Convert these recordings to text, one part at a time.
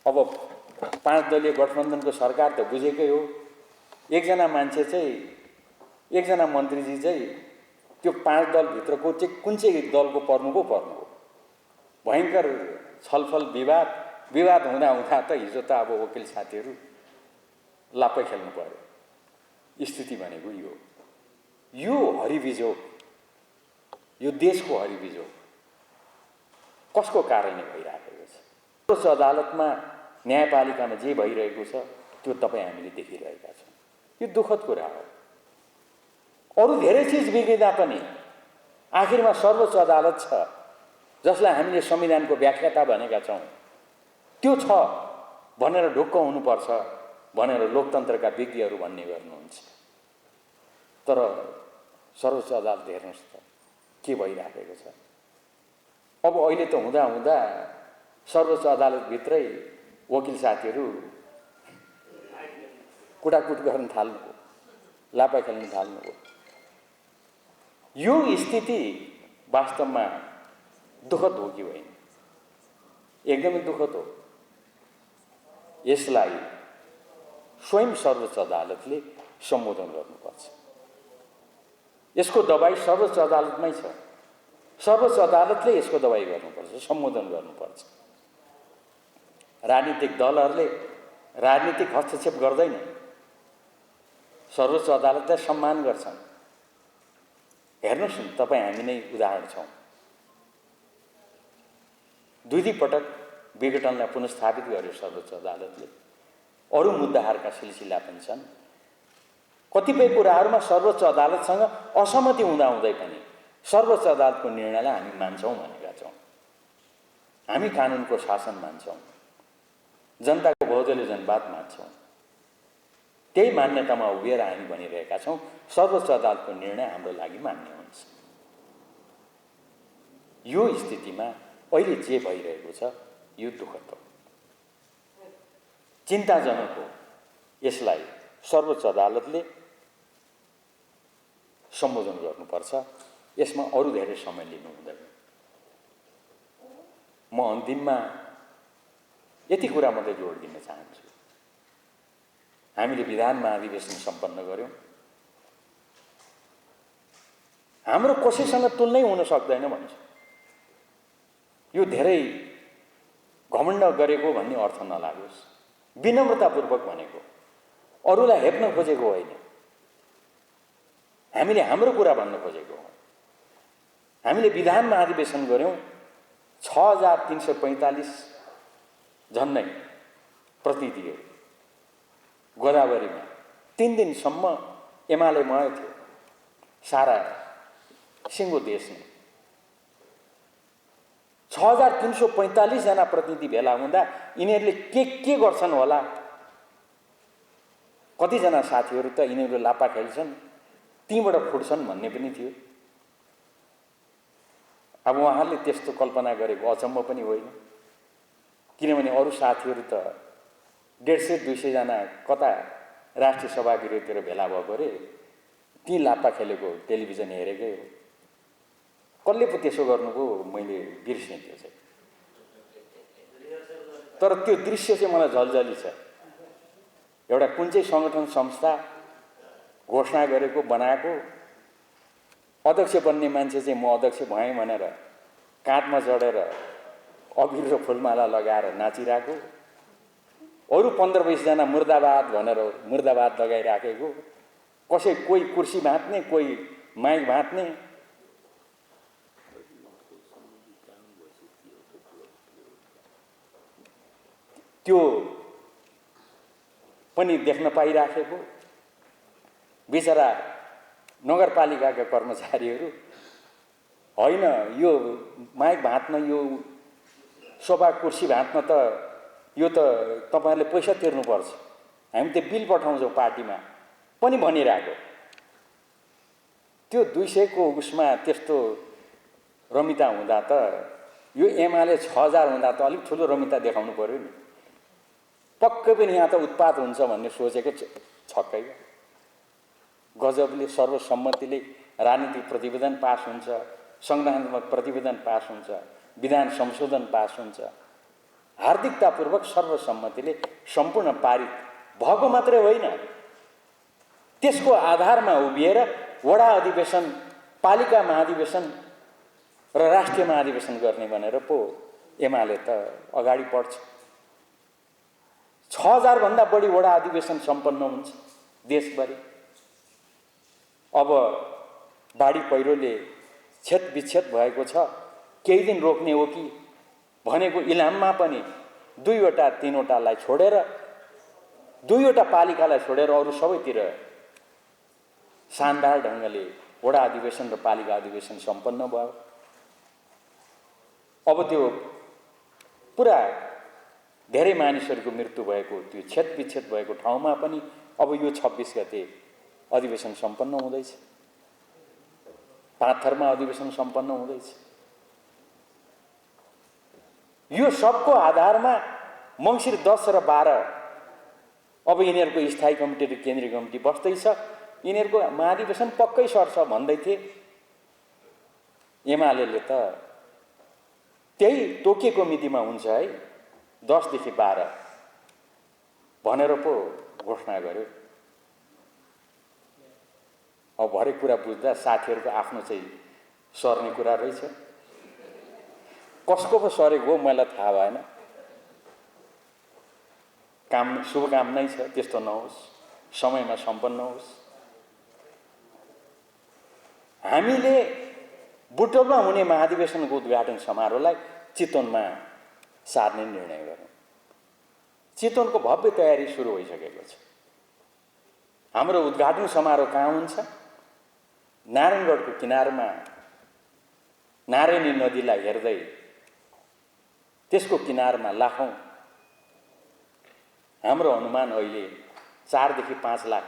अब 5 दलीय गठबन्धनको सरकार त बुझेकै हो। एकजना मान्छे चाहिँ, एकजना मन्त्रीजी चाहिँ त्यो 5 दलभित्रको चाहिँ कुन चाहिँ दलको पर्नु हो। भयङ्कर छलफल विवाद हुँदा त हिजो त अब वकिल साथीहरू लाप्पै खेल्नु पर्यो। स्थिति भनेको यो हरिबिजोग, यो देशको हरिबिजोग कसको कारणले भइरहेको छ? सर्वोच्च अदालतमा, न्यायपालिकामा जे भइरहेको छ त्यो तपाईँ हामीले देखिरहेका छौँ। यो दुःखद कुरा हो। अरू धेरै चिज बिग्रिँदा पनि आखिरमा सर्वोच्च अदालत छ, जसलाई हामीले संविधानको व्याख्याता भनेका छौँ। त्यो छ भनेर ढुक्क हुनुपर्छ भनेर लोकतन्त्रका विज्ञहरू भन्ने गर्नुहुन्छ। तर सर्वोच्च अदालत हेर्नुहोस् त के भइरहेको छ। अब अहिले त हुँदा सर्वोच्च अदालतभित्रै वकिल साथीहरू कुटाकुट गर्न थाल्नुभयो, लापा खेल्न थाल्नुभयो। यो स्थिति वास्तवमा दुःखद हो कि होइन? एकदमै दुःखद हो। यसलाई स्वयं सर्वोच्च अदालतले सम्बोधन गर्नुपर्छ। यसको दबाई सर्वोच्च अदालतमै छ। सर्वोच्च अदालतले यसको दबाई गर्नुपर्छ, सम्बोधन गर्नुपर्छ। राजनीतिक दलहरूले राजनीतिक हस्तक्षेप गर्दैन, सर्वोच्च अदालतलाई सम्मान गर्छन्। हेर्नुहोस् न, तपाईँ हामी नै उदाहरण छौँ। 2 पटक विघटनलाई पुनस्थापित गर्यो सर्वोच्च अदालतले। अरू मुद्दाहरूका सिलसिला पनि छन्। कतिपय कुराहरूमा सर्वोच्च अदालतसँग असहमति हुँदाहुँदै पनि सर्वोच्च अदालतको निर्णयलाई हामी मान्छौँ भनेका छौँ। हामी कानुनको शासन मान्छौँ, जनताको बहुदलीय जनवाद मान्छौँ। त्यही मान्यतामा उभिएर हामी भनिरहेका छौँ सर्वोच्च अदालतको निर्णय हाम्रो लागि मान्य हुन्छ। यो स्थितिमा अहिले जे भइरहेको छ यो दुःखद हो, चिन्ताजनक हो। यसलाई सर्वोच्च अदालतले सम्बोधन गर्नुपर्छ। यसमा अरू धेरै समय लिनु हुँदैन। म अन्तिममा यति कुरा मात्रै जोड दिन चाहन्छु। हामीले विधान महाधिवेशन सम्पन्न गर्यौँ। हाम्रो कसैसँग तुलनै हुन सक्दैन भन्छु। यो धेरै घमण्ड गरेको भन्ने अर्थ नलागोस्, विनम्रतापूर्वक भनेको, अरूलाई हेप्न खोजेको होइन। हामीले हाम्रो कुरा भन्न खोजेको हो। हामीले विधान महाधिवेशन गर्यौँ। 6345 झन्नै प्रतिनिधिहरू गोदावरीमा 3 दिनसम्म एमालेमय थियो सारा सिङ्गो देशमा। 6345 जना प्रतिनिधि भेला हुँदा यिनीहरूले के गर्छन् होला? कतिजना साथीहरू त यिनीहरू लापा खेल्छन्, तीबाट फुट्छन् भन्ने पनि थियो। अब उहाँहरूले त्यस्तो कल्पना गरेको अचम्म पनि होइन, किनभने अरू साथीहरू त 150-200 जना कता राष्ट्रिय सभागृहतिर भेला भएको अरे, ती लापा खेलेको टेलिभिजन हेरेकै हो। कसले पो त्यसो गर्नुभयो मैले बिर्सेँ त्यो चाहिँ। तर त्यो दृश्य चाहिँ मलाई झलझली छ। एउटा कुन चाहिँ सङ्गठन संस्था घोषणा गरेको, बनाएको, अध्यक्ष बन्ने मान्छे चाहिँ म अध्यक्ष भएँ भनेर काँधमा चढेर अबिर र फुलमाला लगाएर नाचिरहेको, अरू 15-20 जना मुर्दाबाद भनेर मुर्दाबाद लगाइराखेको, कोही कुर्सी भाँच्ने, कोही माइक भाँच्ने। त्यो पनि देख्न पाइराखेको। बिचरा नगरपालिकाका कर्मचारीहरू होइन, यो माइक भाँच्न, यो सोफा कुर्सी भाँच्न त यो त तपाईँहरूले पैसा तिर्नुपर्छ, हामी त बिल पठाउँछौँ पार्टीमा पनि भनिरहेको। त्यो 200 को उसमा त्यस्तो रमिता हुँदा त यो एमाले 6000 हुँदा त अलिक ठुलो रमिता देखाउनु पर्यो नि। पक्कै पनि यहाँ त उत्पात हुन्छ भन्ने सोचेको छक्कै। गजबले सर्वसम्मतिले राजनीतिक प्रतिवेदन पास हुन्छ, संविधानात्मक प्रतिवेदन पास हुन्छ, विधान संशोधन पास हुन्छ। हार्दिकतापूर्वक सर्वसम्मतिले सम्पूर्ण पारित भएको मात्रै होइन, त्यसको आधारमा उभिएर वडा अधिवेशन, पालिका महाधिवेशन र राष्ट्रिय महाधिवेशन गर्ने भनेर पो एमाले त अगाडि बढ्छ। 6000 भन्दा बढी वडा अधिवेशन सम्पन्न हुन्छ देशभरि। अब बाढी पहिरोले क्षतविक्षत भएको छ, केही दिन रोक्ने हो कि भनेको इलाममा पनि 2वटा 3वटालाई छोडेर, 2वटा पालिकालाई छोडेर अरू सबैतिर शानदार ढङ्गले वडा अधिवेशन र पालिका अधिवेशन सम्पन्न भयो। अब त्यो पुरा धेरै मानिसहरूको मृत्यु भएको, त्यो क्षतविक्षत भएको ठाउँमा पनि अब यो 26 गते अधिवेशन सम्पन्न हुँदैछ। पाँचथरमा अधिवेशन सम्पन्न हुँदैछ। यो सबको आधारमा मङ्सिर 10 र 12 अब यिनीहरूको स्थायी कमिटी र केन्द्रीय कमिटी बस्दैछ। यिनीहरूको महाधिवेशन पक्कै सर्छ भन्दै थिए। एमालेले त त्यही तोकिएको मितिमा हुन्छ है, 10 देखि 12 भनेर पो घोषणा गर्यो। अब भरे कुरा बुझ्दा साथीहरूको आफ्नो चाहिँ सर्ने कुरा रहेछ। कसको पो सरेको हो मलाई थाहा भएन। काम शुभकामनै छ, त्यस्तो नहोस्, समयमा सम्पन्न होस्। हामीले बुटोलमा हुने महाधिवेशनको उद्घाटन समारोहलाई चितवनमा सार्ने निर्णय गर्यौं। चितवनको भव्य तयारी सुरु भइसकेको छ। हाम्रो उद्घाटन समारोह कहाँ हुन्छ? नारायणगढको किनारमा नारायणी नदीलाई हेर्दै त्यसको किनारमा लाखौं, हाम्रो अनुमान अहिले 4 देखि 5 लाख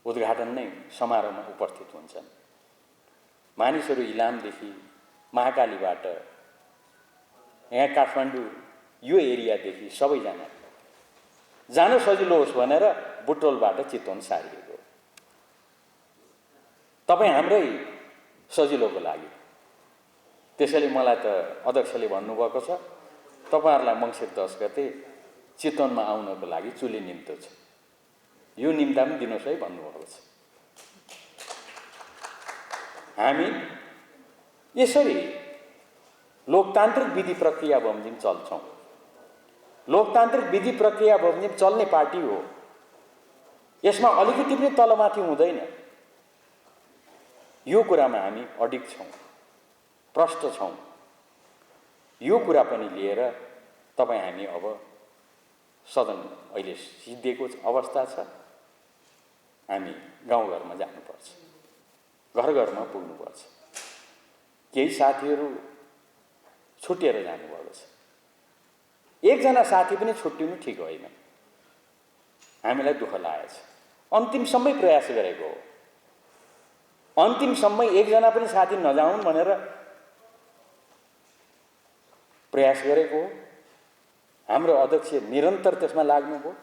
उद्घाटन नै समारोहमा उपस्थित हुन्छन्। मानिसहरू इलामदेखि, महाकालीबाट, यहाँ काठमाडौँ यो एरियादेखि सबैजना जान सजिलो होस् भनेर बुटोलबाट चितवन सारिएको। तपाईँ हाम्रै सजिलोको लागि। त्यसैले मलाई त अध्यक्षले भन्नुभएको छ, तपाईहरुलाई मङ्सिर 10 गते चितवनमा आउनको लागि चुली निम्तो छ। यो निम्ता पनि दिनुहोस् है भन्नुभएको छ। हामी यसरी लोकतान्त्रिक विधि प्रक्रिया बमोजिम चल्छौं। लोकतान्त्रिक विधि प्रक्रिया बमोजिम चल्ने पार्टी हो। यसमा अलिकति पनि तलमाथि हुँदैन। यो कुरामा हामी अडिग छौं, प्रष्ट छौं। यो कुरा पनि लिएर तपाईं हामी अब सदन अहिले सिद्धिएको अवस्था छ। हामी गाउँघरमा जानुपर्छ, घर घरमा पुग्नुपर्छ। केही साथीहरू छुटेर जानुभएको छ। एकजना साथी पनि छुट्टिनु ठिक होइन। हामीलाई दुःख लागेको छ। अन्तिमसम्मै प्रयास गरेको हो। अन्तिमसम्मै एकजना पनि साथी नजाउन् भनेर प्रयास गरेको हो। हाम्रो अध्यक्ष निरन्तर त्यसमा लाग्नुभयो।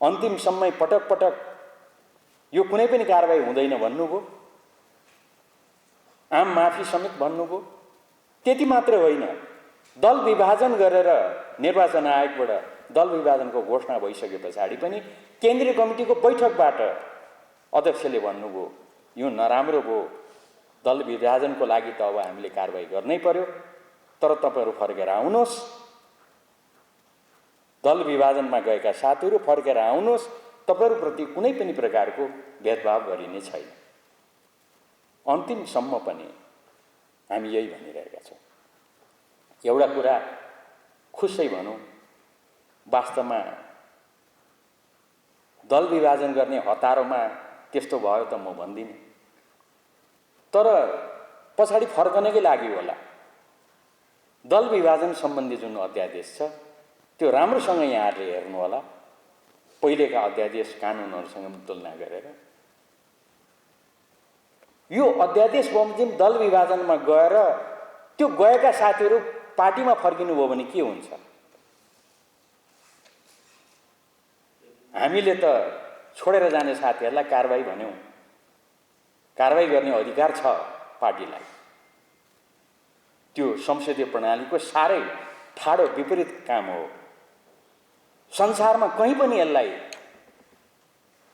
अन्तिमसम्मै पटक पटक यो कुनै पनि कारबाही हुँदैन भन्नुभयो। आम माफी समेत भन्नुभयो। त्यति मात्र होइन, दल विभाजन गरेर निर्वाचन आयोगबाट दल विभाजनको घोषणा भइसके पछाडि पनि केन्द्रीय कमिटीको बैठकबाट अध्यक्षले भन्नुभयो यो नराम्रो भयो, दल विभाजनको लागि त अब हामीले कारबाही गर्नै पर्यो, तर तपाईहरु फर्केर आउनुहोस्, दल विभाजनमा गएका साथीहरू फर्केर आउनुहोस्, तपाईहरुप्रति कुनै पनि प्रकारको भेदभाव गरिने छैन। अन्तिमसम्म पनि हामी यही भनिरहेका छौं। एउटा कुरा खुसै भनौं, वास्तवमा दल विभाजन गर्ने हतारोमा त्यस्तो भयो त म भन्दिनँ, तर पछाडि फर्कनकै लागि होला। दल विभाजन सम्बन्धी जुन अध्यादेश छ त्यो राम्रोसँग यहाँहरूले हेर्नु होला। पहिलेका अध्यादेश कानुनहरूसँग तुलना गरेर यो अध्यादेश बमोजिम दल विभाजनमा गएर त्यो गएका साथीहरू पार्टीमा फर्किनु भयो भने के हुन्छ? हामीले त छोडेर जाने साथीहरूलाई कारबाही भन्यौं। कारबाही गर्ने अधिकार छ पार्टीलाई। त्यो संसदीय प्रणालीको साह्रै ठाडो विपरीत काम हो। संसारमा कहीँ पनि यसलाई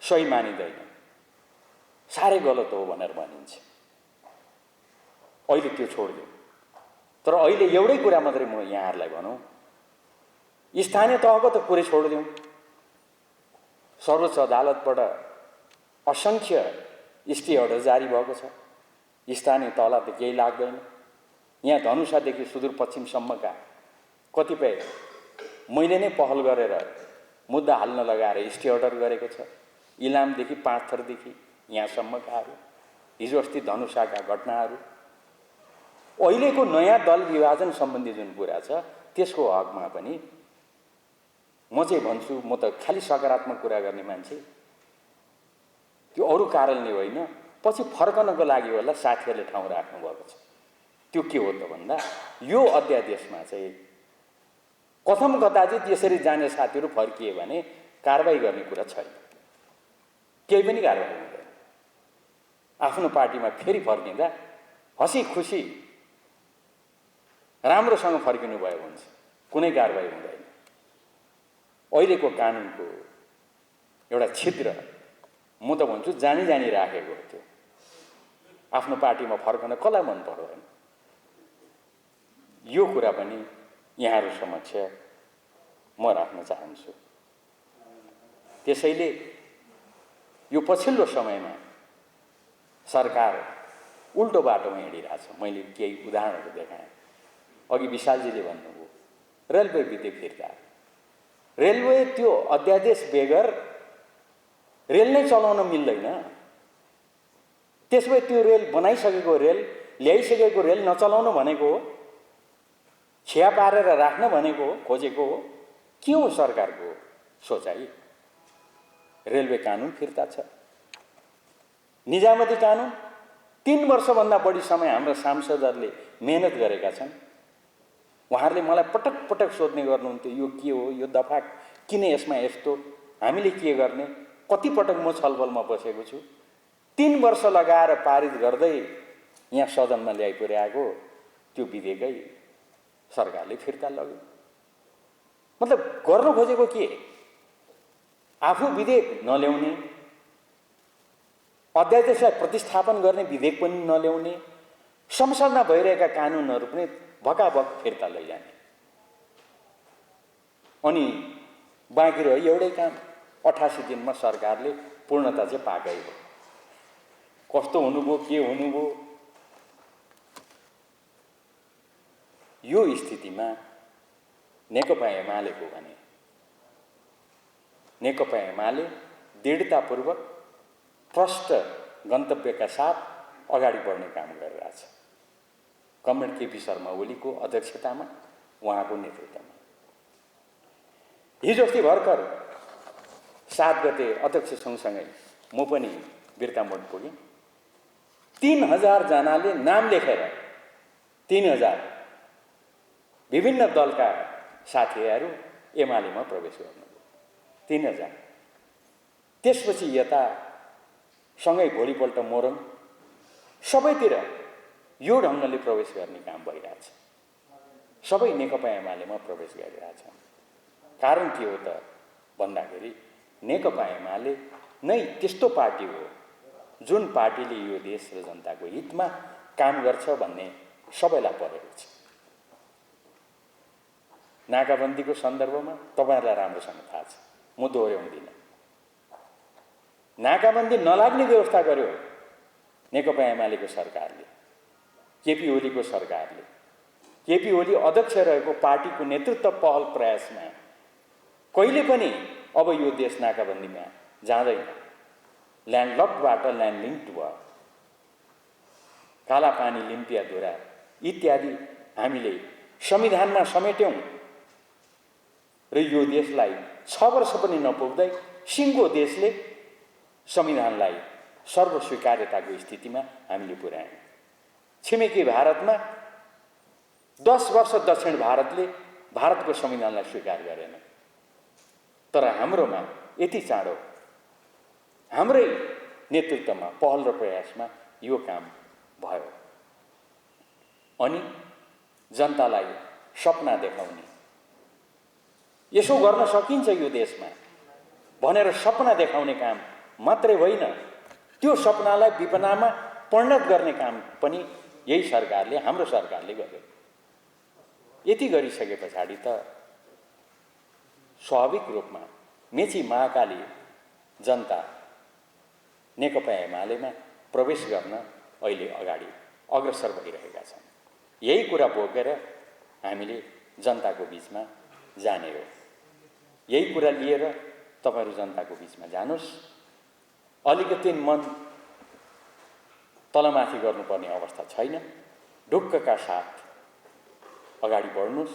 सही मानिँदैन, साह्रै गलत हो भनेर भनिन्छ। अहिले त्यो छोडिदिउँ। तर अहिले एउटै कुरा मात्रै म यहाँहरूलाई भनौँ, स्थानीय तहको त कुरै छोडिदिउँ। सर्वोच्च अदालतबाट असङ्ख्य स्टे अर्डर जारी भएको छ। स्थानीय तहलाई त केही लाग्दैन। यहाँ धनुषादेखि सुदूरपश्चिमसम्मका कतिपय मैले नै पहल गरेर मुद्दा हाल्न लगाएर स्टे अर्डर गरेको छ। इलामदेखि पाँचथरदेखि यहाँसम्मकाहरू, हिजो अस्ति धनुषाका घटनाहरू, अहिलेको नयाँ दल विभाजन सम्बन्धी जुन कुरा छ त्यसको हकमा पनि म चाहिँ भन्छु, म त खालि सकारात्मक कुरा गर्ने मान्छे, त्यो अरू कारणले होइन, पछि फर्कनको लागि होला साथीहरूले ठाउँ राख्नुभएको छ। त्यो के हो त भन्दा यो अध्यादेशमा चाहिँ कथम कदाचित यसरी जाने साथीहरू फर्किए भने कारबाही गर्ने कुरा छैन, केही पनि कारबाही हुँदैन। आफ्नो पार्टीमा फेरि फर्किँदा हँसी खुसी राम्रोसँग फर्किनु भयो हुन्छ, कुनै कारबाही हुँदैन। अहिलेको कानुनको एउटा छिद्र म त भन्छु जानी जानी राखेको हो। त्यो आफ्नो पार्टीमा फर्कन कसलाई मन पर्दैन? यो कुरा पनि यहाँहरू समक्ष म राख्न चाहन्छु। त्यसैले यो पछिल्लो समयमा सरकार उल्टो बाटोमा हिँडिरहेछ। मैले केही उदाहरणहरू देखाएँ। अघि विशालजीले भन्नुभयो रेलवे विधेयक फिर्ता। रेलवे त्यो अध्यादेश बेगर रेल नै चलाउन मिल्दैन। त्यसो भए त्यो रेल बनाइसकेको रेल, ल्याइसकेको रेल नचलाउनु भनेको हो, छ्या पारेर राख्न भनेको हो, खोजेको हो? के हो सरकारको सोचाइ? रेलवे कानुन फिर्ता छ। निजामती कानुन 3 वर्षभन्दा बढी समय हाम्रा सांसदहरूले मेहनत गरेका छन्। उहाँहरूले मलाई पटक पटक सोध्ने गर्नुहुन्थ्यो, यो के हो, यो दफा किन यसमा यस्तो, हामीले के गर्ने? कति पटक म छलफलमा बसेको छु। 3 वर्ष लगाएर पारित गर्दै यहाँ सदनमा ल्याइ पुर्याएको त्यो विधेयकै सरकारले फिर्ता लग्यो। मतलब गर्नु खोजेको के? आफू विधेयक नल्याउने, अध्यादेशलाई प्रतिस्थापन गर्ने विधेयक पनि नल्याउने, संसदमा भइरहेका कानुनहरू पनि भकाभक फिर्ता लैजाने। अनि बाँकी रह्यो एउटै काम, 88 दिनमा सरकारले पूर्णता चाहिँ पाएकै हो। कस्तो हुनुभयो, के हुनुभयो? यो स्थितिमा नेकपा एमालेको भने नेकपा एमाले दृढतापूर्वक प्रष्ट गन्तव्यका साथ अगाडि बढ्ने काम गरिरहेछ। कमरेड केपी शर्मा ओलीको अध्यक्षतामा, उहाँको नेतृत्वमा। हिजो अस्ति भर्खर 7 गते अध्यक्ष सँगसँगै म पनि बिर्तामोड पुगेँ। 3000 जनाले नाम लेखेर 3000 विभिन्न दलका साथीहरू एमालेमा प्रवेश गर्नुभयो। 3000। त्यसपछि यता सँगै भोलिपल्ट मोरङ, सबैतिर यो ढङ्गले प्रवेश गर्ने काम भइरहेछ। सबै नेकपा एमालेमा प्रवेश गरिरहेछ। कारण के हो त भन्दाखेरि नेकपा एमाले नै त्यस्तो पार्टी हो जुन पार्टीले यो देश र जनताको हितमा काम गर्छ भन्ने सबैलाई परेको छ। नाकाबन्दीको सन्दर्भमा तपाईहरुलाई राम्रोसँग थाहा छ, म दोहोर्याउँदिनँ। नाकाबन्दी नलाग्ने व्यवस्था गर्यो नेकपा एमालेको सरकारले, केपी ओलीको सरकारले। केपी ओली अध्यक्ष रहेको पार्टीको नेतृत्व पहल प्रयासमा कहिले पनि अब यो देश नाकाबन्दीमा जाँदैन। ल्यान्डलकबाट ल्यान्डलिङ्क्ड भयो। कालापानी, लिम्पियाधुरा इत्यादि हामीले संविधानमा समेट्यौं र यो देशलाई 6 वर्ष पनि नपुग्दै सिङ्गो देशले संविधानलाई सर्वस्वीकार्यताको स्थितिमा हामीले पुर्यायौं। छिमेकी भारतमा 10 वर्ष दक्षिण भारतले भारतको संविधानलाई स्वीकार गरेन। तर हाम्रोमा यति चाँडो हाम्रै नेतृत्वमा पहल र प्रयासमा यो काम भयो। अनि जनतालाई सपना देखाउने, यसो गर्न सकिन्छ यो देशमा भनेर सपना देखाउने काम मात्रै होइन, त्यो सपनालाई विपनामा परिणत गर्ने काम पनि यही सरकारले, हाम्रो सरकारले गर्यो। यति गरिसके पछाडि त स्वाभाविक रूपमा मेची महाकाली जनता नेकपा एमालेमा प्रवेश गर्न अहिले अगाडि अग्रसर भइरहेका छन्। यही कुरा बोकेर हामीले जनताको बीचमा जाने हो। यही कुरा लिएर तपाईहरु जनताको बीचमा जानुस्। अलिकति मन तलमाथि गर्नुपर्ने अवस्था छैन। ढुक्कका साथ अगाडि बढ्नुस्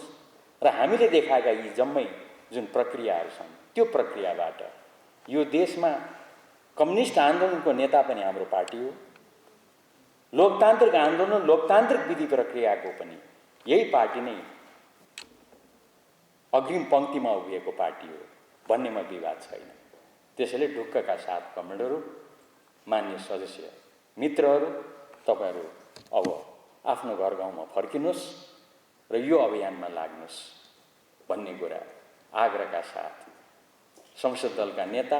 र हामीले देखाएका यी जम्मै जुन प्रक्रियाहरू छन् त्यो प्रक्रियाबाट यो देशमा कम्युनिस्ट आन्दोलनको नेता पनि हाम्रो पार्टी हो। लोकतान्त्रिक आन्दोलन, लोकतान्त्रिक विधि प्रक्रियाको पनि यही पार्टी नै अग्रिम पंक्तिमा उभिएको पार्टी हो भन्नेमा विवाद छैन। त्यसैले ढुक्कका साथ कमेन्टहरू, मान्य सदस्य मित्रहरू, तपाईहरु अब आफ्नो घर गाउँमा फर्किनुस् र यो अभियानमा लाग्नुस् भन्ने कुरा आग्रहका साथ संसद दलका नेता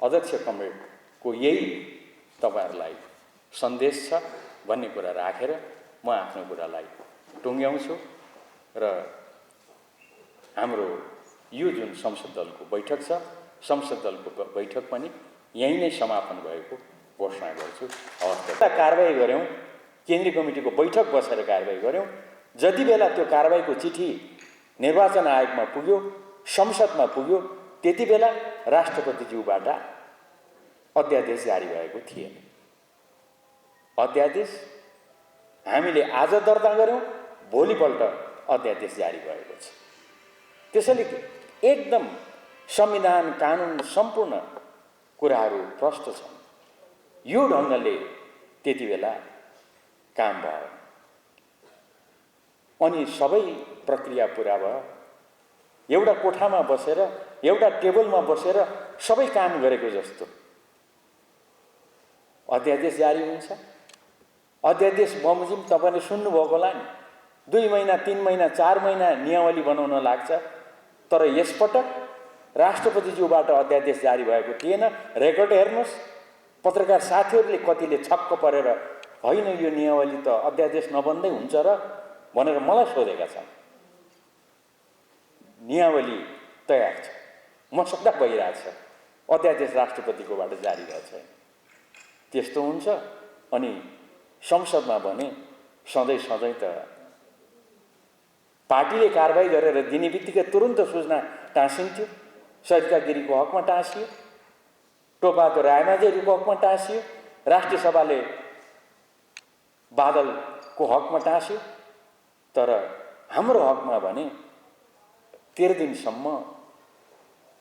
अध्यक्ष कमरेडको यही तपाईहरुलाई सन्देश छ भन्ने कुरा राखेर म आफ्नो कुरालाई टुङ्ग्याउँछु र हाम्रो यो जुन संसद दलको बैठक छ, संसद दलको बैठक पनि यही नै समापन भएको घोषणा गर्छु। अवस्था कारबाही गर्यौं, केन्द्रीय कमिटीको बैठक बसेर कारबाही गर्यौं। जति बेला त्यो कारबाहीको चिठी निर्वाचन आयोगमा पुग्यो, संसदमा पुग्यो, त्यति बेला राष्ट्रपतिज्यूबाट अध्यादेश जारी भएको थिएन। अध्यादेश हामीले आज दर्ता गर्यौं, भोलिपल्ट अध्यादेश जारी भएको छ। त्यसैले एकदम संविधान, कानुन सम्पूर्ण कुराहरू प्रष्ट छन्। यो ढंगले त्यति बेला काम भयो अनि सबै प्रक्रिया पूरा भयो। एउटा कोठामा बसेर, एउटा टेबलमा बसेर सबै काम गरेको जस्तो अध्यादेश जारी हुन्छ। अध्यादेश बमोजिम तपाईले सुन्नु भएको होला नि, 2 महिना, 3 महिना, 4 महिना नियमावली बनाउन लाग्छ। तर यसपटक राष्ट्रपतिज्यूबाट अध्यादेश जारी भएको थिएन। रेकर्ड हेर्नुस्, पत्रकार साथीहरूले कतिले छक्क परेर होइन यो नियमावली त अध्यादेश नबन्दै हुन्छ र भनेर मलाई सोधेका छन्। नियमावली तयार छ, मसौदा भइरहेछ, अध्यादेश राष्ट्रपतिकोबाट जारी भएको छैन। त्यस्तो हुन्छ अनि संसदमा भने सधैँ त पार्टीले कारबाही गरेर दिने बित्तिकै तुरुन्त सूचना टाँसिन्थ्यो। सरिता गिरीको हकमा टाँसियो, टोपबहादुर रायमाझीको हकमा टाँसियो, राष्ट्रिय सभाले बादलको हकमा टाँसियो। तर हाम्रो हकमा भने 13 दिनसम्म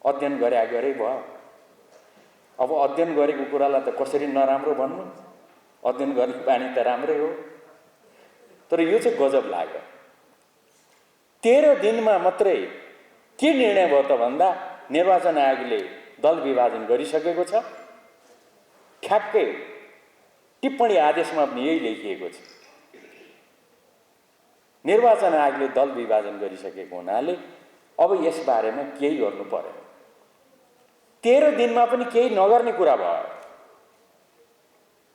अध्ययन गरे भयो। अब अध्ययन गरेको कुरालाई त कसरी नराम्रो भन्नु? अध्ययन गर्ने बानी त राम्रै हो। तर यो चाहिँ गजब लाग्यो। 13 दिनमा मात्रै के निर्णय भयो त भन्दा निर्वाचन आयोगले दल विभाजन गरिसकेको छ। ठ्याक्कै टिप्पणी आदेशमा पनि यही लेखिएको छ। निर्वाचन आयोगले दल विभाजन गरिसकेको हुनाले अब यस बारेमा केही गर्नु पर्यो। 13 दिनमा पनि केही नगर्ने कुरा भयो।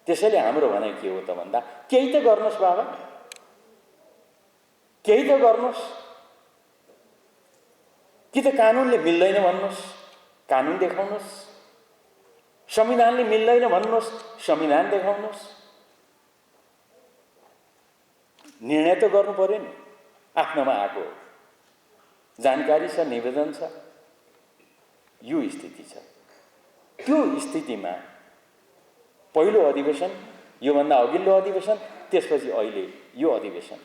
त्यसैले हाम्रो भनाइ के हो त भन्दा केही त गर्नुस् बाबा, केही त गर्नुस्। कि त कानुनले मिल्दैन भन्नुस्, कानुन देखाउनुस्। संविधानले मिल्दैन भन्नुस्, संविधान देखाउनुस्। निर्णय त गर्नु पर्यो नि। आफ्नोमा आएको जानकारी छ, निवेदन छ, यो स्थिति छ। त्यो स्थितिमा पहिलो अधिवेशन, योभन्दा अघिल्लो अधिवेशन, त्यसपछि अहिले यो अधिवेशन,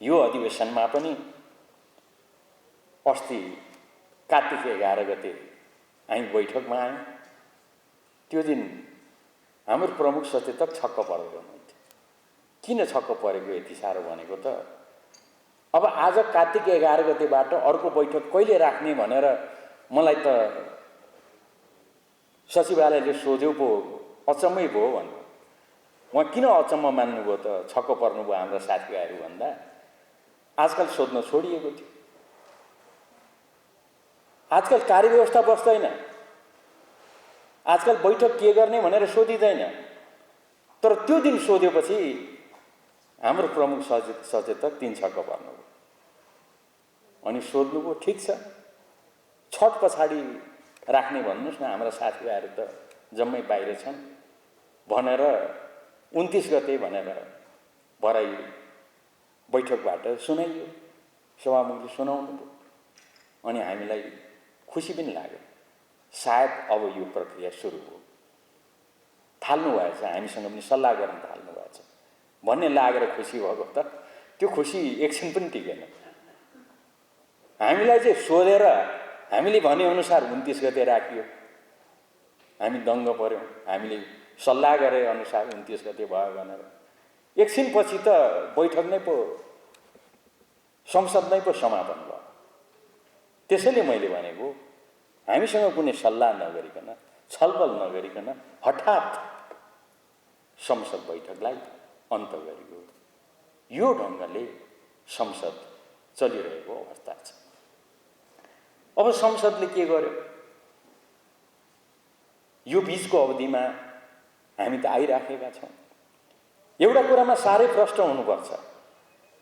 यो अधिवेशनमा पनि अस्ति कार्तिक 11 गते हामी बैठकमा आयौं। त्यो दिन हाम्रो प्रमुख सचेतक छक्क परेको हुनुहुन्थ्यो। किन छक्क परेको यति साह्रो भनेको त अब आज कार्तिक 11 गतेबाट अर्को बैठक कहिले राख्ने भनेर मलाई त सचिवालयले सोध्यो पो, अचम्मै भयो भन्नु। उहाँ किन अचम्म मान्नुभयो त, छक्क पर्नुभयो हाम्रा साथीभाइहरू भन्दा आजकल सोध्न छोडिएको थियो। आजकल कार्यव्यवस्था बस्दैन, आजकल बैठक के गर्ने भनेर सोधिँदैन। तर त्यो दिन सोधेपछि हाम्रो प्रमुख सचेतक तीन छक्क पर्नुभयो अनि सोध्नुभयो, ठिक छ छठ पछाडि राख्ने भन्नुहोस् न, हाम्रा साथीभाइहरू त जम्मै बाहिर छन् भनेर 29 गते भनेर भराइ बैठकबाट सुनाइयो। सभामुखले सुनाउनु भयो अनि हामीलाई खुसी पनि लाग्यो, सायद अब यो प्रक्रिया सुरु हो, थाल्नु भएछ, हामीसँग पनि सल्लाह गर्न थाल्नु भएछ भन्ने लागेर खुसी भएको। त त्यो खुसी एकछिन पनि टिकेन। हामीलाई चाहिँ सोधेर हामीले भनेअनुसार 29 गते राखियो, हामी दङ्ग पर्यौँ। हामीले सल्लाह गरे अनुसार 29 गते भयो भनेर एकछिन पछि त बैठक नै पो, संसद नै पो समापन भयो। त्यसैले मैले भनेको, हामीसँग कुनै सल्लाह नगरिकन, छलफल नगरिकन हठात संसद बैठकलाई अन्त गरियो। यो ढङ्गले संसद चलिरहेको अवस्था छ। अब संसदले के गर्यो? यो बीचको अवधिमा हामी त आइराखेका छौँ। एउटा कुरामा साह्रै प्रष्ट हुनुपर्छ,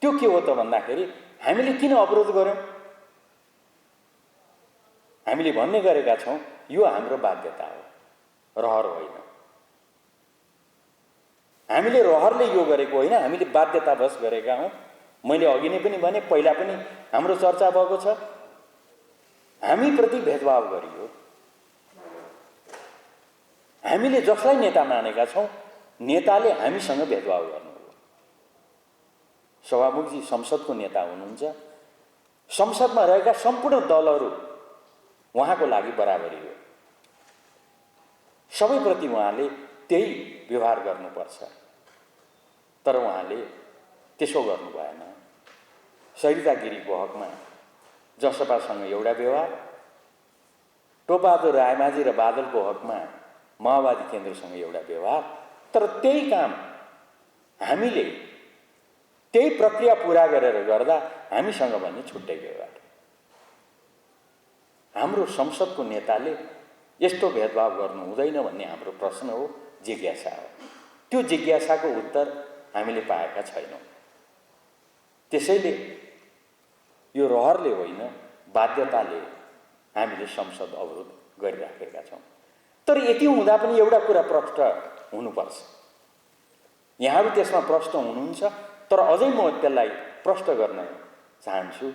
त्यो के हो त भन्दाखेरि हामीले किन अवरोध गर्यौँ? हामीले भन्ने गरेका छौँ यो हाम्रो बाध्यता हो, रहर होइन। हामीले रहरले यो गरेको होइन, हामीले बाध्यतावश गरेका हौँ। मैले अघि नै पनि भने, पहिला पनि हाम्रो चर्चा भएको छ, हामीप्रति भेदभाव गरियो। हामीले जसलाई नेता मानेका छौँ, नेताले हामीसँग भेदभाव गर्नुभयो। सभामुखजी संसदको नेता हुनुहुन्छ, संसदमा रहेका सम्पूर्ण दलहरू उहाँको लागि बराबरी हो, सबैप्रति उहाँले त्यही व्यवहार गर्नुपर्छ। तर उहाँले त्यसो गर्नु भएन। सरिता गिरीको हकमा जसपासँग एउटा व्यवहार, टोपबहादुर रायमाझी र बादलको हकमा माओवादी केन्द्रसँग एउटा व्यवहार। तर त्यही काम हामीले त्यही प्रक्रिया पूरा गरेर गर्दा हामीसँग भने छुट्टै व्यवहार। हाम्रो संसदको नेताले यस्तो भेदभाव गर्नु हुँदैन भन्ने हाम्रो प्रश्न हो, जिज्ञासा हो। त्यो जिज्ञासाको उत्तर हामीले पाएका छैनौँ। त्यसैले यो रहरले होइन, बाध्यताले हामीले संसद अवरोध गरिराखेका छौँ। तर यति हुँदा पनि एउटा कुरा प्रष्ट हुनुपर्छ। यहाँहरू त्यसमा प्रष्ट हुनुहुन्छ, तर अझै म त्यसलाई प्रष्ट गर्न चाहन्छु।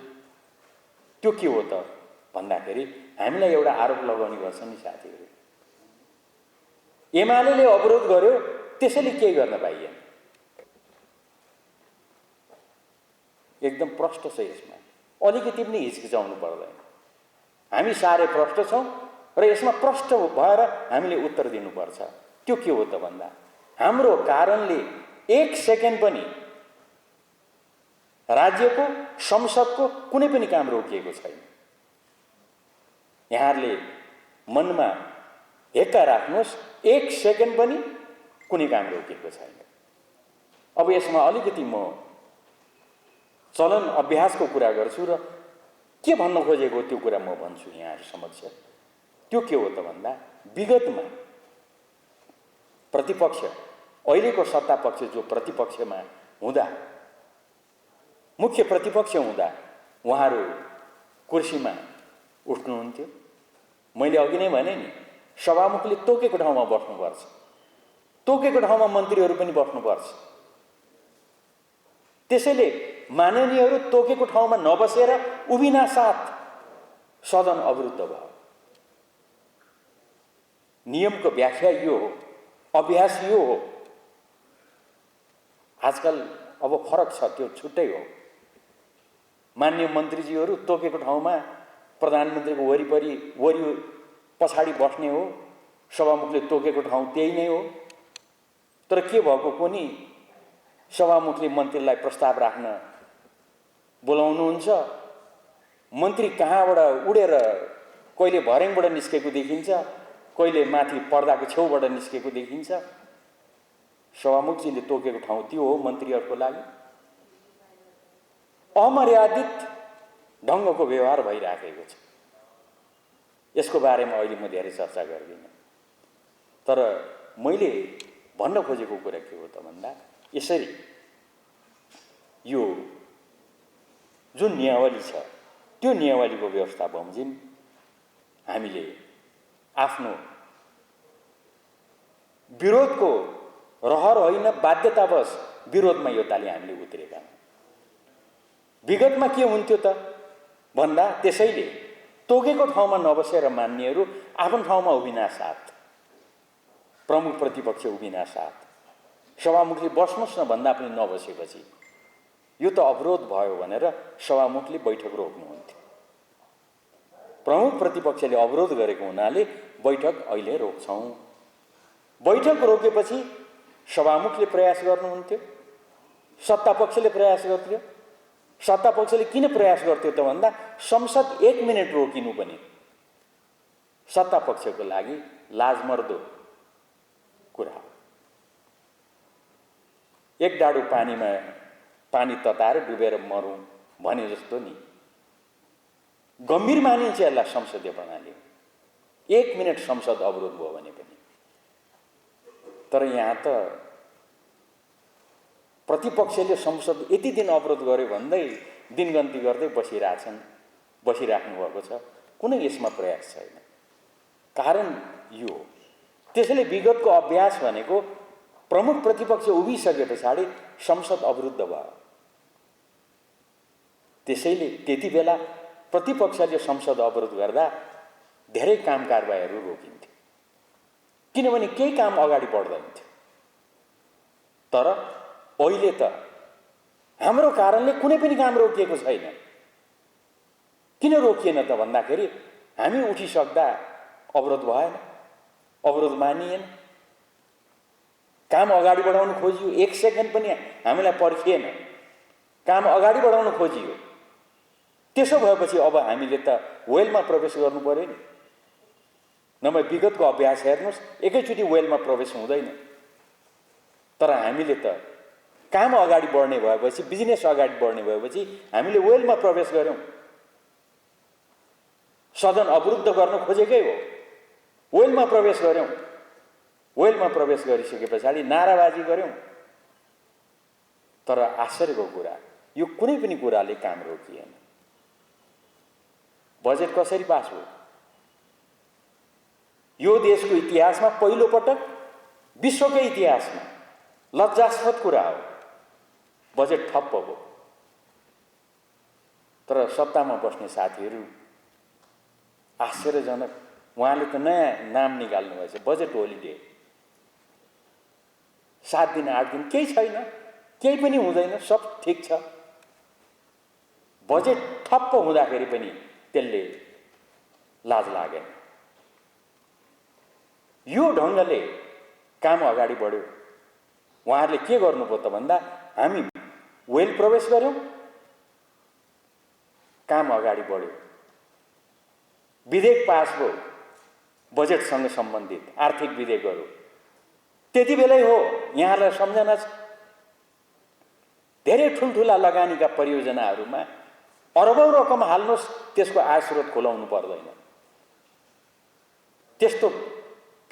त्यो के हो त भन्दाखेरि हामीलाई एउटा आरोप लगाउने गर्छ नि साथीहरू, एमाले अवरोध गर्यो त्यसैले केही गर्न पाइएन। एकदम प्रष्ट छ, यसमा अलिकति पनि हिचकिचाउनु पर्दैन। हामी साह्रै प्रष्ट छौँ र यसमा प्रष्ट भएर हामीले उत्तर दिनुपर्छ। त्यो के हो त भन्दा, हाम्रो कारणले एक सेकेन्ड पनि राज्यको, संसदको कुनै पनि काम रोकिएको छैन। यहाँहरूले मनमा हेक्का राख्नुहोस्, एक सेकेन्ड पनि कुनै काम रोकिएको छैन। अब यसमा अलिकति म चलन अभ्यासको कुरा गर्छु र के भन्न खोजेको त्यो कुरा म भन्छु यहाँहरू समक्ष। त्यो के हो त भन्दा, विगतमा प्रतिपक्ष, अहिलेको सत्ता पक्ष जो प्रतिपक्षमा हुँदा, मुख्य प्रतिपक्ष हुँदा उहाँहरू कुर्सीमा उठ्नुहुन्थ्यो। मैले अघि नै भने नि, सभामुखले तोकेको ठाउँमा बस्नुपर्छ, तोकेको ठाउँमा मन्त्रीहरू पनि बस्नुपर्छ। त्यसैले माननीयहरू तोकेको ठाउँमा नबसेर उभिना साथ सदन अवरुद्ध भयो। नियमको व्याख्या यो हो, अभ्यास यो हो। आजकल अब फरक छ, त्यो छुट्टै हो। माननीय मन्त्रीजीहरू तोकेको ठाउँमा प्रधानमन्त्रीको वरिपरि पछाडि बस्ने हो, सभामुखले तोकेको ठाउँ त्यही नै हो। तर के भएको कुनी, सभामुखले मन्त्रीलाई प्रस्ताव राख्न बोलाउनुहुन्छ, मन्त्री कहाँबाट उडेर कहिले भर्याङबाट निस्केको देखिन्छ, कहिले माथि पर्दाको छेउबाट निस्केको देखिन्छ। सभामुखजीले तोकेको ठाउँ त्यो हो मन्त्रीहरूको लागि। अमर्यादित ढङ्गको व्यवहार भइराखेको छ। यसको बारेमा अहिले म धेरै चर्चा गर्दिनँ। तर मैले भन्न खोजेको कुरा के हो त भन्दा यसरी यो जुन नियमावली छ त्यो नियमावलीको व्यवस्था बमोजिम हामीले आफ्नो विरोधको रहर होइन बाध्यतावश विरोधमा योताले हामीले उत्रेका हौँ। विगतमा के हुन्थ्यो त भन्दा त्यसैले तोकेको ठाउँमा नबसेर मान्नेहरू आफ्नो ठाउँमा उभिना साथ, प्रमुख प्रतिपक्ष उभिना साथ, सभामुखले बस्नुहोस् न भन्दा पनि नबसेपछि यो त अवरोध भयो भनेर सभामुखले बैठक रोक्नुहुन्थ्यो। प्रमुख प्रतिपक्षले अवरोध गरेको हुनाले बैठक अहिले रोक्छौँ। बैठक रोकेपछि सभामुखले प्रयास गर्नुहुन्थ्यो, सत्तापक्षले प्रयास गर्थ्यो। सत्तापक्षले किन प्रयास गर्थ्यो त भन्दा संसद 1 मिनेट रोकिनु पनि सत्तापक्षको लागि लाजमर्दो कुरा हो। एक डाडु पानीमा पानी तताएर डुबेर मरौँ भने जस्तो नि गम्भीर मानिन्छ यसलाई संसदीय प्रणाली। 1 मिनेट संसद अवरोध भयो भने पनि। तर यहाँ त प्रतिपक्षले संसद यति दिन अवरोध गर्यो भन्दै दिनगन्ती गर्दै बसिराख्नु भएको छ। कुनै यसमा प्रयास छैन। कारण यो त्यसैले विगतको अभ्यास भनेको प्रमुख प्रतिपक्ष उभिसके पछाडि संसद अवरुद्ध भयो। त्यसैले त्यति बेला प्रतिपक्षले संसद अवरोध गर्दा धेरै काम कारबाहीहरू रोकिन्थ्यो, किनभने केही काम अगाडि बढ्दैन थियो। तर अहिले त हाम्रो कारणले कुनै पनि काम रोकिएको छैन। किन रोकिएन त भन्दाखेरि हामी उठिसक्दा अवरोध भएन, अवरोध मानिएन, काम अगाडि बढाउन खोजियो। 1 सेकेन्ड पनि हामीलाई पर्खिएन, काम अगाडि बढाउन खोजियो। त्यसो भएपछि अब हामीले त वेलमा प्रवेश गर्नु पर्यो नि। नभए विगतको अभ्यास हेर्नुहोस्, एकैचोटि वेलमा प्रवेश हुँदैन। तर हामीले त काम अगाडि बढ्ने भएपछि, बिजनेस अगाडि बढ्ने भएपछि हामीले वेलमा प्रवेश गर्यौँ। सदन अवरुद्ध गर्न खोजेकै हो, वेलमा प्रवेश गर्यौँ। वेलमा प्रवेश गरिसके पछाडि नाराबाजी गर्यौँ। तर आश्चर्यको कुरा, यो कुनै पनि कुराले काम रोकिएन। बजेट कसरी पास भयो? यो देशको इतिहासमा पहिलो पटक, विश्वकै इतिहासमा लज्जास्पद कुरा हो, बजेट ठप्प भयो। तर सत्तामा बस्ने साथीहरू आश्चर्यजनक, उहाँले त नयाँ नाम निकाल्नु भएछ, बजेट होलिडे। 7 दिन 8 दिन केही छैन, केही पनि हुँदैन, सब ठिक छ। बजेट ठप्प हुँदाखेरि पनि त्यसले लाज लागेन। यो ढङ्गले काम अगाडि बढ्यो। उहाँहरूले के गर्नुभयो त भन्दा हामी वेल प्रवेश गर्यौँ, काम अगाडि बढ्यो, विधेयक पास भयो, बजेटसँग सम्बन्धित आर्थिक विधेयकहरू। त्यति बेलै हो यहाँलाई सम्झना छ, धेरै ठुल्ठुला लगानीका परियोजनाहरूमा अरबौं रकम हाल्नुहोस्, त्यसको आय स्रोत खुलाउनु पर्दैन। त्यस्तो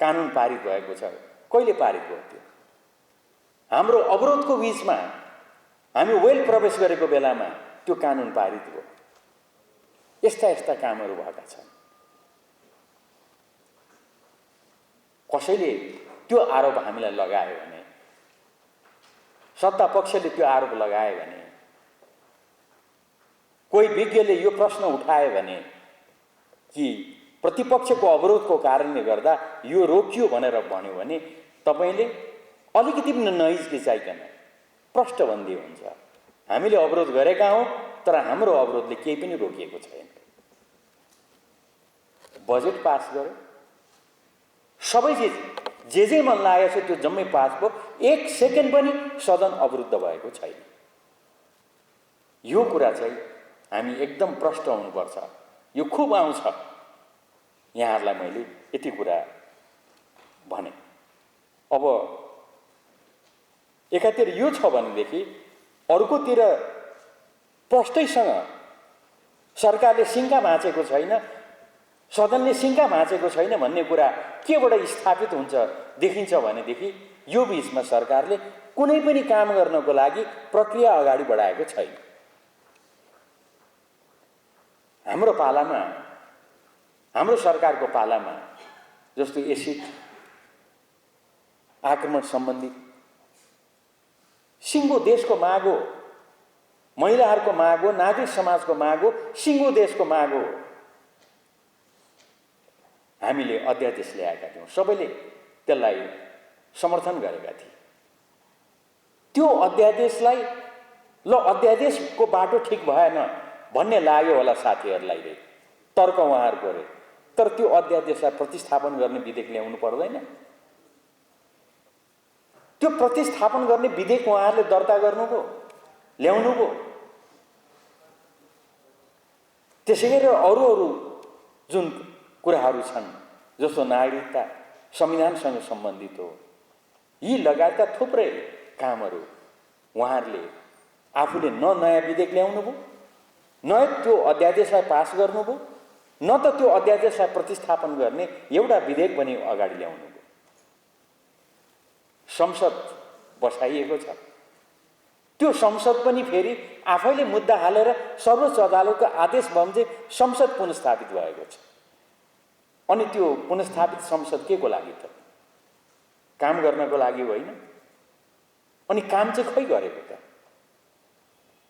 कानुन पारित भएको छ। कहिले पारित भयो त्यो? हाम्रो अवरोधको बीचमा हामी वेल प्रवेश गरेको बेलामा त्यो कानुन पारित भयो। यस्ता यस्ता कामहरू भएका छन्। कसैले त्यो आरोप हामीलाई लगायो भने, सत्ता पक्षले त्यो आरोप लगायो भने, कोही विज्ञले यो प्रश्न उठायो भने कि प्रतिपक्षको अवरोधको कारणले गर्दा यो रोकियो भनेर भन्यो भने तपाईले अलिकति पनि नहिचकिचाइकन प्रष्टबन्दी हुन्छ। हामीले अवरोध गरेका हौं, तर हाम्रो अवरोधले केही पनि रोकिएको छैन। बजेट पास गर्यो, सबै जे मन लागेको छ त्यो जम्मै पास भयो। 1 सेकेन्ड पनि सदन अवरुद्ध भएको छैन। यो कुरा चाहिँ हामी एकदम प्रष्ट हुनुपर्छ। यो खुब आउँछ। यहाँहरूलाई मैले यति कुरा भने। अब एकातिर यो छ भनेदेखि अर्कोतिर प्रष्टैसँग सरकारले सिङ्गा भाँचेको छैन। सदनले सिङ्का भाँचेको छैन भन्ने कुरा केबाट स्थापित हुन्छ देखिन्छ भनेदेखि यो बीचमा सरकारले कुनै पनि काम गर्नको लागि प्रक्रिया अगाडि बढाएको छैन। हाम्रो पालामा, हाम्रो सरकारको पालामा जस्तो एसिड आक्रमण सम्बन्धी सिङ्गो देशको माग हो, महिलाहरूको माग हो, नागरिक समाजको माग हो, सिङ्गो देशको माग हो। हामीले अध्यादेश ल्याएका थियौँ, सबैले त्यसलाई समर्थन गरेका थिए। त्यो अध्यादेशलाई ल अध्यादेशको बाटो ठिक भएन भन्ने लाग्यो होला साथीहरूलाई, तर्क उहाँहरूको रे, तर त्यो अध्यादेशलाई प्रतिस्थापन गर्ने विधेयक ल्याउनु पर्दैन? त्यो प्रतिस्थापन गर्ने विधेयक उहाँहरूले दर्ता गर्नुभयो, ल्याउनुभयो। त्यसै गरी अरू अरू जुन कुराहरू छन् जस्तो नागरिकता संविधानसँग सम्बन्धित हो, यी लगायतका थुप्रै कामहरू उहाँहरूले आफूले न नयाँ विधेयक ल्याउनुभयो, न त्यो अध्यादेशलाई पास गर्नुभयो, न त त्यो अध्यादेशलाई प्रतिस्थापन गर्ने एउटा विधेयक पनि अगाडि ल्याउनुभयो। संसद बसाइएको छ, त्यो संसद पनि फेरि आफैले मुद्दा हालेर सर्वोच्च अदालतको आदेश बमोजिम संसद पुनस्थापित भएको छ। अनि त्यो पुनस्थापित संसद के को लागि त? काम गर्नको लागि होइन। अनि काम चाहिँ खै गरेको त?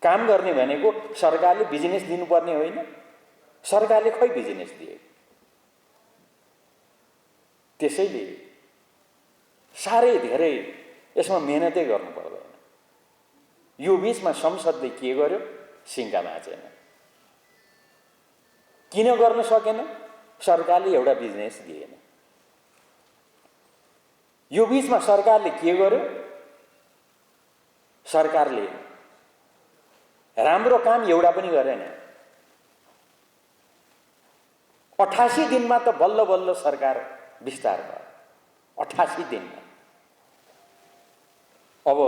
काम गर्ने भनेको सरकारले बिजनेस दिनुपर्ने होइन, सरकारले खै बिजनेस दिए? त्यसैले साह्रै धेरै यसमा मेहनतै गर्नु पर्दैन। यो बीचमा संसदले के गर्यो? सिङ्का भाँचेन। किन गर्न सकेन? सरकारले एउटा बिजनेस दिएन। यो बीचमा सरकारले के गर्यो? सरकारले राम्रो काम एउटा पनि गरेन। 88 दिनमा त बल्ल बल्ल सरकार विस्तार भयो। 88 दिनमा। अब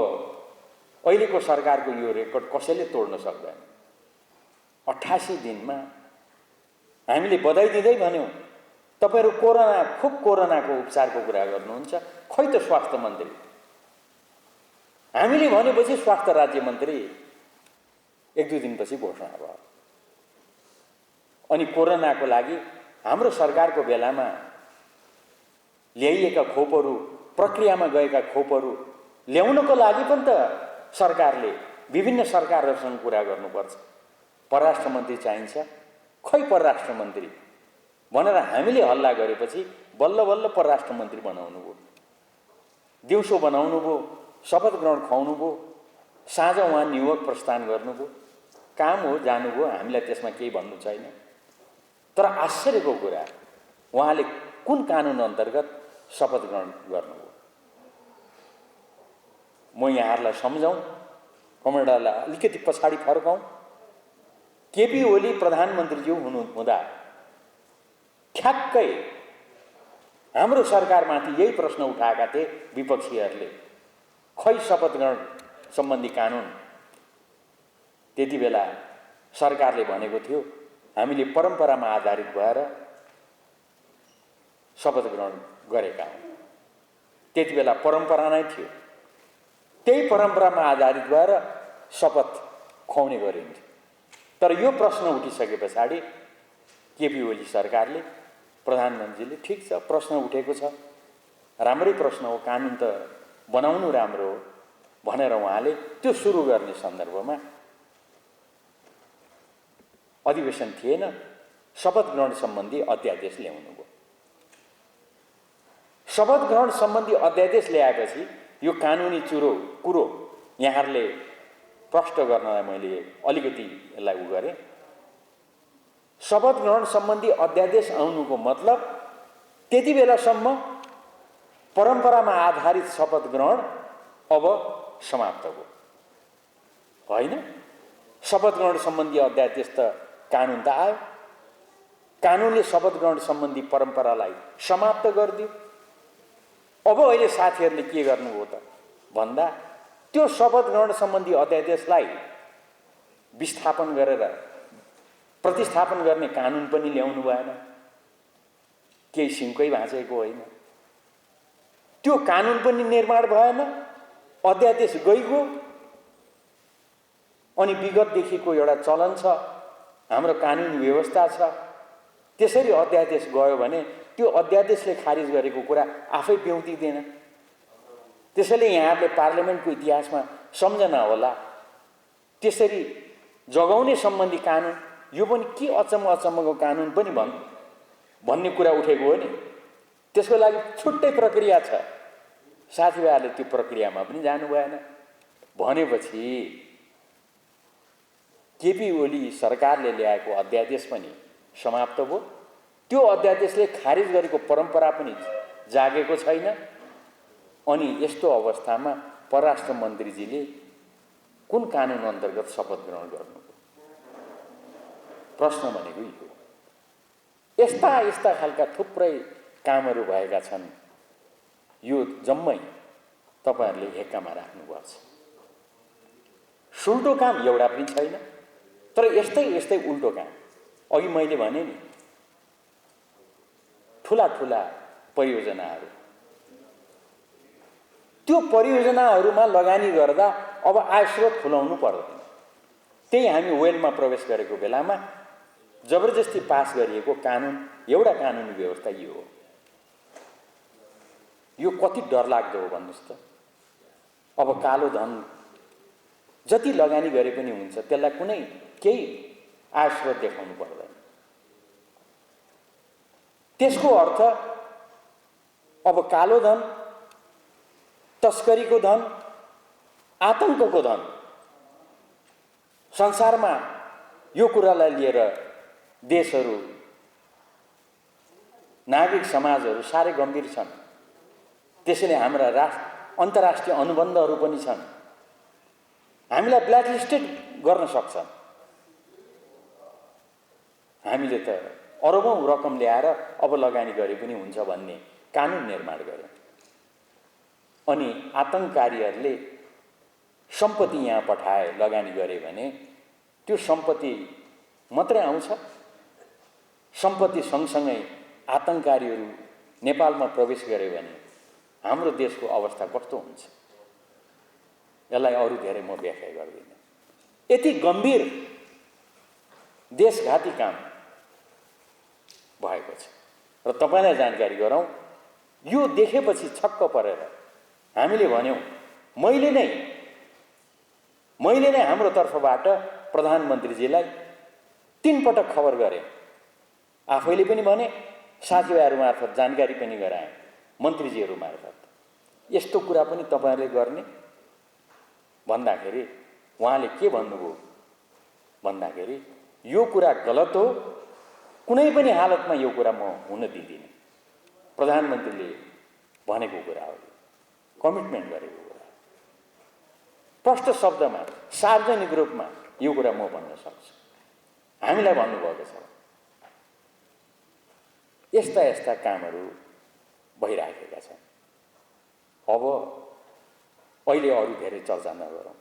अहिलेको सरकारको यो रेकर्ड कसैले तोड्न सक्दैन। 88 दिनमा हामीले बधाई दिँदै भन्यौँ, तपाईहरु खुब कोरोनाको उपचारको कुरा गर्नुहुन्छ, खै त स्वास्थ्य मन्त्री? हामीले भनेपछि स्वास्थ्य राज्य मन्त्री 1-2 दिनपछि घोषणा भयो। अनि कोरोनाको लागि हाम्रो सरकारको बेलामा ल्याइएका खोपहरू, प्रक्रियामा गएका खोपहरू ल्याउनको लागि पनि त सरकारले विभिन्न सरकारहरूसँग कुरा गर्नुपर्छ। परराष्ट्र मन्त्री चाहिन्छ, खै परराष्ट्र मन्त्री भनेर हामीले हल्ला गरेपछि बल्ल बल्ल परराष्ट्र मन्त्री बनाउनु भयो। दिउँसो बनाउनु भयो, शपथ ग्रहण खुवाउनु भयो, साँझ उहाँ न्युयोर्क प्रस्थान गर्नुभयो। काम हो, जानुभयो, हामीलाई त्यसमा केही भन्नु छैन। तर आश्चर्यको कुरा, उहाँले कुन कानुन अन्तर्गत शपथ ग्रहण गर्नुभयो? म यहाँहरूलाई सम्झाउँ, कमरेडलाई अलिकति पछाडि फर्काउँ। केपी ओली प्रधानमन्त्रीज्यू हुँदा ठ्याक्कै हाम्रो सरकारमाथि यही प्रश्न उठाएका थिए विपक्षीहरूले, खै शपथ ग्रहण सम्बन्धी कानुन? त्यति बेला सरकारले भनेको थियो हामीले परम्परामा आधारित भएर शपथ ग्रहण गरेका हौं। त्यति बेला परम्परा नै थियो, त्यही परम्परामा आधारित भएर शपथ खुवाउने गरिन्थ्यो। तर यो प्रश्न उठिसके पछाडि केपी ओली सरकारले, प्रधानमन्त्रीले ठिक छ प्रश्न उठेको छ, राम्रै प्रश्न हो, कानुन त बनाउनु राम्रो हो भनेर उहाँले त्यो सुरु गर्ने सन्दर्भमा अधिवेशन थिएन, शपथ ग्रहण सम्बन्धी अध्यादेश ल्याउनु भयो। शपथ ग्रहण सम्बन्धी अध्यादेश ल्याएपछि यो कानुनी कुरो यहाँहरूले प्रश्न गर्नलाई मैले अलिकति यसलाई उ गरेँ। शपथ ग्रहण सम्बन्धी अध्यादेश आउनुको मतलब त्यति बेलासम्म परम्परामा आधारित शपथ ग्रहण अब समाप्त भयो होइन। शपथ ग्रहण सम्बन्धी अध्यादेश त कानुन त आयो, कानुनले शपथ ग्रहण सम्बन्धी परम्परालाई समाप्त गरिदियो। अब अहिले साथीहरूले के गर्नुभयो त भन्दा त्यो शपथ ग्रहण सम्बन्धी अध्यादेशलाई विस्थापन गरेर प्रतिस्थापन गर्ने कानुन पनि ल्याउनु भएन, केही सिङ्कै भाँचेको होइन। त्यो कानुन पनि निर्माण भएन, अध्यादेश गइगयो। अनि विगतदेखिको एउटा चलन छ, हाम्रो कानुनी व्यवस्था छ, त्यसरी अध्यादेश गयो भने त्यो अध्यादेशले खारिज गरेको कुरा आफै ब्याउतिँदैन। त्यसैले यहाँले पार्लियामेन्टको इतिहासमा सम्झना होला, त्यसरी जगाउने सम्बन्धी कानुन यो पनि के अचम्मको कानुन पनि भन्ने कुरा उठेको हो नि। त्यसको लागि छुट्टै प्रक्रिया छ। साथीभाइहरूले त्यो प्रक्रियामा पनि जानु भएन भनेपछि केपी ओली सरकारले ल्याएको अध्यादेश पनि समाप्त भयो। त्यो अध्यादेशले खारिज गरेको परम्परा पनि जागेको छैन। अनि यस्तो अवस्थामा परराष्ट्र मन्त्रीजीले कुन कानुन अन्तर्गत शपथ ग्रहण गर्नुभयो? प्रश्न भनेको यो। यस्ता खालका थुप्रै कामहरू भएका छन्। यो जम्मै तपाईहरुले हेक्कामा राख्नुभएको छ। सुल्टो काम एउटा पनि छैन, तर यस्तै उल्टो काम। अघि मैले भने नि, ठुला परियोजनाहरू, त्यो परियोजनाहरूमा लगानी गर्दा अब आय स्रोत खुलाउनु पर्दैन। त्यही हामी वेलमा प्रवेश गरेको बेलामा जबरजस्ती पास गरिएको कानुन, एउटा कानुनी व्यवस्था यो हो। यो कति डरलाग्दो हो भन्नुस् त। अब कालो धन जति लगानी गरे पनि हुन्छ, त्यसलाई कुनै केही आय स्रोत देखाउनु पर्दैन। त्यसको अर्थ अब कालो धन, तस्करीको धन, आतंकको धन, संसारमा यो कुरालाई लिएर देशहरू, नागरिक समाजहरू साह्रै गम्भीर छन्। त्यसैले हाम्रा अन्तर्राष्ट्रिय अनुबन्धहरू पनि छन्। हामीलाई ब्ल्याकलिस्टेड गर्न सक्छन्। हामीले त अरबौं रकम ल्याएर अब लगानी गरे पनि हुन्छ भन्ने कानुन निर्माण गर्यो। अनि आतंककारीहरूले सम्पत्ति यहाँ पठाए, लगानी गरे भने त्यो सम्पत्ति मात्रै आउँछ? सम्पत्ति सँगसँगै आतंककारीहरू नेपालमा प्रवेश गरे भने हाम्रो देशको अवस्था कस्तो हुन्छ? यसलाई अरू धेरै म व्याख्या गर्दिनँ। यति गम्भीर देशघाती काम भएको छ। र तपाईलाई जानकारी गरौँ, यो देखेपछि छक्क परेर हामीले भन्यौं, मैले नै हाम्रो तर्फबाट प्रधानमन्त्रीजीलाई 3 पटक खबर गरेँ। आफैले पनि भने, साथीभाइहरू मार्फत जानकारी पनि गराएँ, मन्त्रीजीहरू मार्फत। यस्तो कुरा पनि तपाईहरुले गर्ने भन्दाखेरि उहाँले के भन्नुभयो भन्दाखेरि, यो कुरा गलत हो, कुनै पनि हालतमा यो कुरा म हुन दिदिनँ। प्रधानमन्त्रीले भनेको कुरा हो, कमिटमेन्ट गरेको कुरा। प्रष्ट शब्दमा, सार्वजनिक रूपमा यो कुरा म भन्न सक्छु। हामीलाई भन्नुभएको छ। यस्ता कामहरू भइराखेका छन्। अब अहिले अरू धेरै चर्चा नगरौँ।